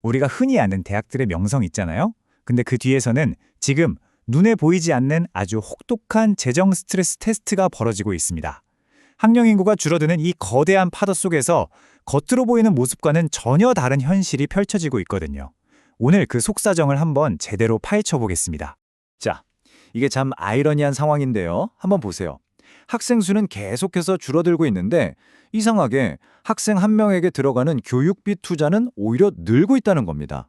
우리가 흔히 아는 대학들의 명성 있잖아요. 근데 그 뒤에서는 지금 눈에 보이지 않는 아주 혹독한 재정 스트레스 테스트가 벌어지고 있습니다. 학령 인구가 줄어드는 이 거대한 파도 속에서 겉으로 보이는 모습과는 전혀 다른 현실이 펼쳐지고 있거든요. 오늘 그 속사정을 한번 제대로 파헤쳐 보겠습니다. 자, 이게 참 아이러니한 상황인데요. 한번 보세요. 학생 수는 계속해서 줄어들고 있는데 이상하게 학생 한 명에게 들어가는 교육비 투자는 오히려 늘고 있다는 겁니다.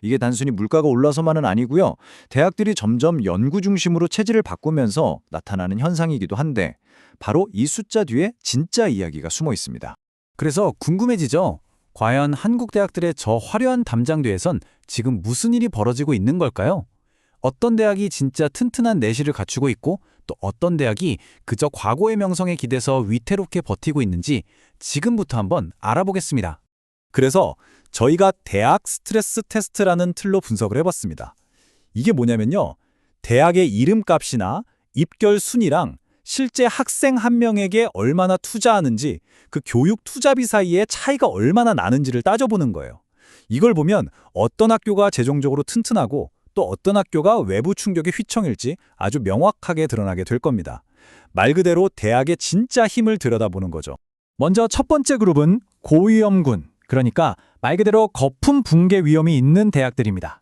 이게 단순히 물가가 올라서만은 아니고요. 대학들이 점점 연구 중심으로 체질을 바꾸면서 나타나는 현상이기도 한데 바로 이 숫자 뒤에 진짜 이야기가 숨어 있습니다. 그래서 궁금해지죠? 과연 한국 대학들의 저 화려한 담장 뒤에선 지금 무슨 일이 벌어지고 있는 걸까요? 어떤 대학이 진짜 튼튼한 내실을 갖추고 있고 또 어떤 대학이 그저 과거의 명성에 기대서 위태롭게 버티고 있는지 지금부터 한번 알아보겠습니다. 그래서 저희가 대학 스트레스 테스트라는 틀로 분석을 해봤습니다. 이게 뭐냐면요. 대학의 이름값이나 입결 순위랑 실제 학생 한 명에게 얼마나 투자하는지 그 교육 투자비 사이에 차이가 얼마나 나는지를 따져보는 거예요. 이걸 보면 어떤 학교가 재정적으로 튼튼하고 또 어떤 학교가 외부 충격에 휘청일지 아주 명확하게 드러나게 될 겁니다. 말 그대로 대학의 진짜 힘을 들여다보는 거죠. 먼저 첫 번째 그룹은 고위험군, 그러니까 말 그대로 거품 붕괴 위험이 있는 대학들입니다.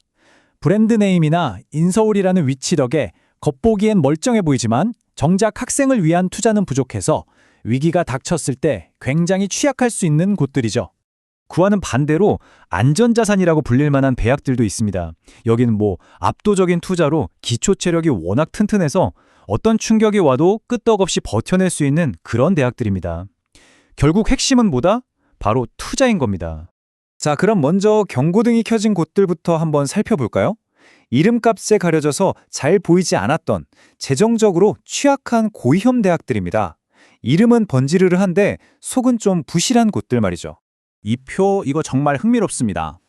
브랜드 네임이나 인서울이라는 위치 덕에 겉보기엔 멀쩡해 보이지만 정작 학생을 위한 투자는 부족해서 위기가 닥쳤을 때 굉장히 취약할 수 있는 곳들이죠. 그와는 반대로 안전자산이라고 불릴 만한 대학들도 있습니다. 여기는 압도적인 투자로 기초 체력이 워낙 튼튼해서 어떤 충격이 와도 끄떡없이 버텨낼 수 있는 그런 대학들입니다. 결국 핵심은 뭐다? 바로 투자인 겁니다. 자, 그럼 먼저 경고등이 켜진 곳들부터 한번 살펴볼까요? 이름값에 가려져서 잘 보이지 않았던 재정적으로 취약한 고위험 대학들입니다. 이름은 번지르르한데 속은 좀 부실한 곳들 말이죠. 이 표 이거 정말 흥미롭습니다.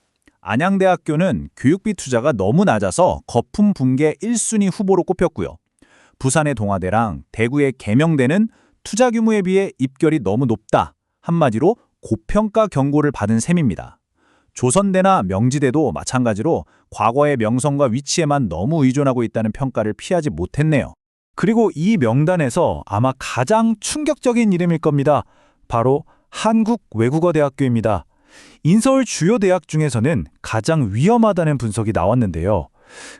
안양대학교는 교육비 투자가 너무 낮아서 거품 붕괴 1순위 후보로 꼽혔고요. 부산의 동아대랑 대구의 계명대는 투자 규모에 비해 입결이 너무 높다. 한마디로 고평가 경고를 받은 셈입니다. 조선대나 명지대도 마찬가지로 과거의 명성과 위치에만 너무 의존하고 있다는 평가를 피하지 못했네요. 그리고 이 명단에서 아마 가장 충격적인 이름일 겁니다. 바로 한국외국어대학교입니다. 인서울 주요 대학 중에서는 가장 위험하다는 분석이 나왔는데요.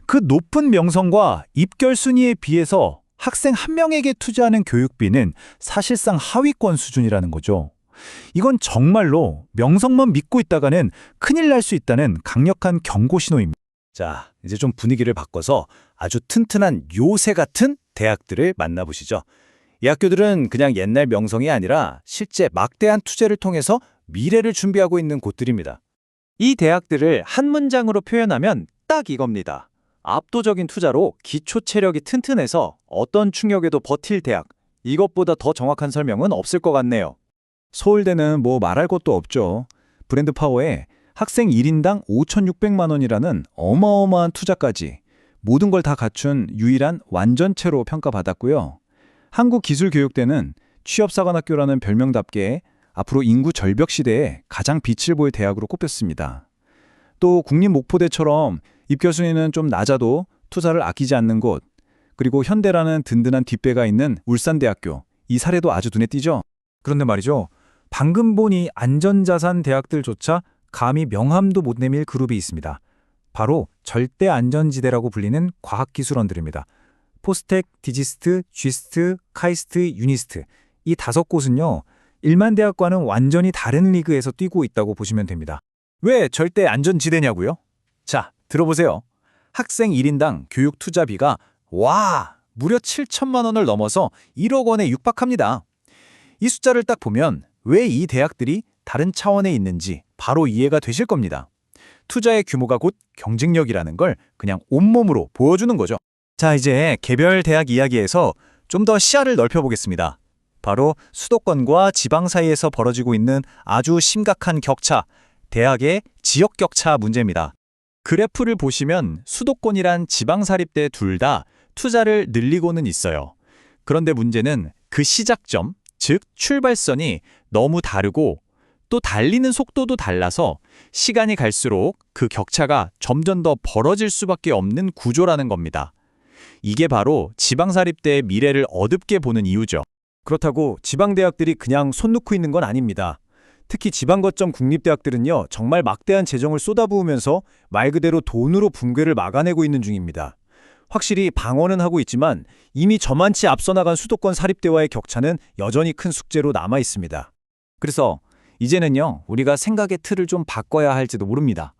그 높은 명성과 입결 순위에 비해서 학생 한 명에게 투자하는 교육비는 사실상 하위권 수준이라는 거죠. 이건 정말로 명성만 믿고 있다가는 큰일 날 수 있다는 강력한 경고 신호입니다. 자, 이제 좀 분위기를 바꿔서 아주 튼튼한 요새 같은 대학들을 만나보시죠. 이 학교들은 그냥 옛날 명성이 아니라 실제 막대한 투자를 통해서 미래를 준비하고 있는 곳들입니다. 이 대학들을 한 문장으로 표현하면 딱 이겁니다. 압도적인 투자로 기초 체력이 튼튼해서 어떤 충격에도 버틸 대학. 이것보다 더 정확한 설명은 없을 것 같네요. 서울대는 말할 것도 없죠. 브랜드 파워에 학생 1인당 5,600만 원이라는 어마어마한 투자까지 모든 걸 다 갖춘 유일한 완전체로 평가받았고요. 한국기술교육대는 취업사관학교라는 별명답게 앞으로 인구 절벽 시대에 가장 빛을 볼 대학으로 꼽혔습니다. 또 국립목포대처럼 입결 순위는 좀 낮아도 투자를 아끼지 않는 곳, 그리고 현대라는 든든한 뒷배가 있는 울산대학교, 이 사례도 아주 눈에 띄죠? 그런데 말이죠. 방금 보니 안전자산 대학들조차 감히 명함도 못 내밀 그룹이 있습니다. 바로 절대 안전지대라고 불리는 과학기술원들입니다. 포스텍, 디지스트, 쥐스트, 카이스트, 유니스트 이 5곳은요. 일반 대학과는 완전히 다른 리그에서 뛰고 있다고 보시면 됩니다. 왜 절대 안전지대냐고요? 자, 들어보세요. 학생 1인당 교육 투자비가 무려 7천만 원을 넘어서 1억 원에 육박합니다. 이 숫자를 딱 보면 왜 이 대학들이 다른 차원에 있는지 바로 이해가 되실 겁니다. 투자의 규모가 곧 경쟁력이라는 걸 그냥 온몸으로 보여주는 거죠. 자, 이제 개별 대학 이야기에서 좀 더 시야를 넓혀보겠습니다. 바로 수도권과 지방 사이에서 벌어지고 있는 아주 심각한 격차, 대학의 지역 격차 문제입니다. 그래프를 보시면 수도권이란 지방사립대 둘 다 투자를 늘리고는 있어요. 그런데 문제는 그 시작점, 즉 출발선이 너무 다르고 또 달리는 속도도 달라서 시간이 갈수록 그 격차가 점점 더 벌어질 수밖에 없는 구조라는 겁니다. 이게 바로 지방사립대의 미래를 어둡게 보는 이유죠. 그렇다고 지방대학들이 그냥 손 놓고 있는 건 아닙니다. 특히 지방거점 국립대학들은요, 정말 막대한 재정을 쏟아부으면서 말 그대로 돈으로 붕괴를 막아내고 있는 중입니다. 확실히 방어는 하고 있지만 이미 저만치 앞서 나간 수도권 사립대와의 격차는 여전히 큰 숙제로 남아 있습니다. 그래서 이제는요, 우리가 생각의 틀을 좀 바꿔야 할지도 모릅니다.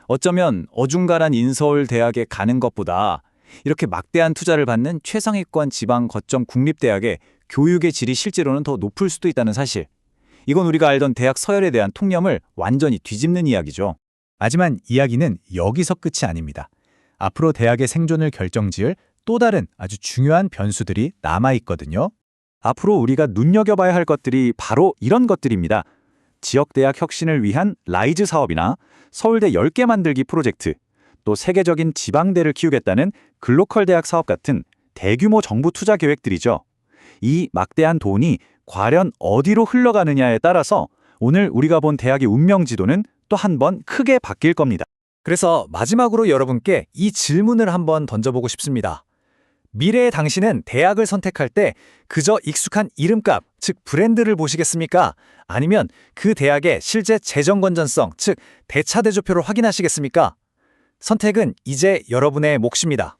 어쩌면 어중간한 인서울 대학에 가는 것보다 이렇게 막대한 투자를 받는 최상위권 지방 거점 국립대학의 교육의 질이 실제로는 더 높을 수도 있다는 사실. 이건 우리가 알던 대학 서열에 대한 통념을 완전히 뒤집는 이야기죠. 하지만 이야기는 여기서 끝이 아닙니다. 앞으로 대학의 생존을 결정지을 또 다른 아주 중요한 변수들이 남아있거든요. 앞으로 우리가 눈여겨봐야 할 것들이 바로 이런 것들입니다. 지역대학 혁신을 위한 라이즈 사업이나 서울대 10개 만들기 프로젝트, 또 세계적인 지방대를 키우겠다는 글로컬 대학 사업 같은 대규모 정부 투자 계획들이죠. 이 막대한 돈이 과연 어디로 흘러가느냐에 따라서 오늘 우리가 본 대학의 운명 지도는 또 한 번 크게 바뀔 겁니다. 그래서 마지막으로 여러분께 이 질문을 한번 던져보고 싶습니다. 미래의 당신은 대학을 선택할 때 그저 익숙한 이름값, 즉 브랜드를 보시겠습니까? 아니면 그 대학의 실제 재정 건전성, 즉 대차대조표를 확인하시겠습니까? 선택은 이제 여러분의 몫입니다.